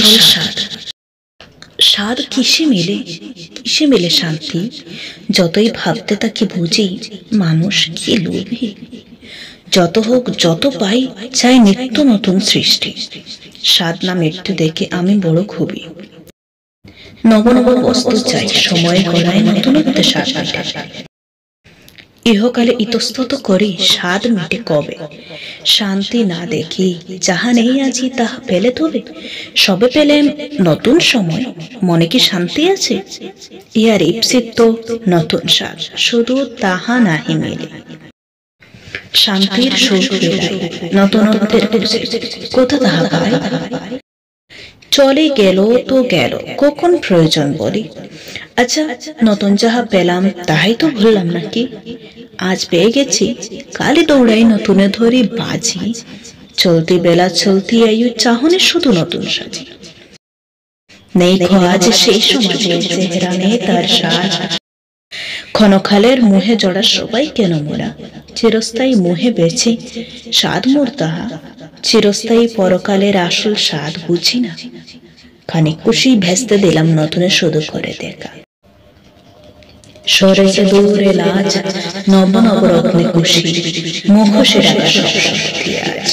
আসল স্বাদ। স্বাদ কিসে মেলে শান্তি? যতই ভাবতে তাকে বুঝি, মানুষ কি লোভী। যত হোক যত পাই, চাই নিত্য নতুন সৃষ্টি। স্বাদ না মৃত্যু দেখে আমি বড় ক্ষোভী। নব নব বস্তু চাই, সময়ের গড়ায় নতুনত্বের স্বাদ মিটে। ইহকালে ইতস্তত করি, স্বাদ মিটে কবে? শান্তি না দেখি, যাহা নেই আজি তাহা পেলে তবে। সবে পেলেম নতুন সময়, মনে কি শান্তি আছে? ইহার ইপ্সিত নতুন স্বাদ, শুধু তাহা নাহি মেলে। শান্তির সুখ বেড়াই, নতুনত্বের খুঁজে, কোথা তাহা পাই? চলে গেল তো গেল, কখন প্রয়োজন বলি। আচ্ছা, নতুন যাহা পেলাম তাহাই তো ভুললাম নাকি? আজ পেয়ে গেছি, কালই দৌড়াই নতুনে ধরি বাজি। চলতি বেলা চলতি আয়ু, চাহনে শুধু নতুন সাজি। নেই আজ সেই সমাজের চেহারা, নেই তার সাজ। ক্ষণকালের মোহে জড়া সবাই কেন মোরা? চিরস্থায়ী মোহে বেছে স্বাদ মোর তাহা। চিরস্থায়ী পরকালের আসল স্বাদ বুঝি না। খানিক খুশি ভেস্তে দিলাম নতুনে শুধু করে দেখা। সরে দূরে লাজ, নব নব রত্নে খুশি, মুখোশে রাখা সব শক্তি আজ।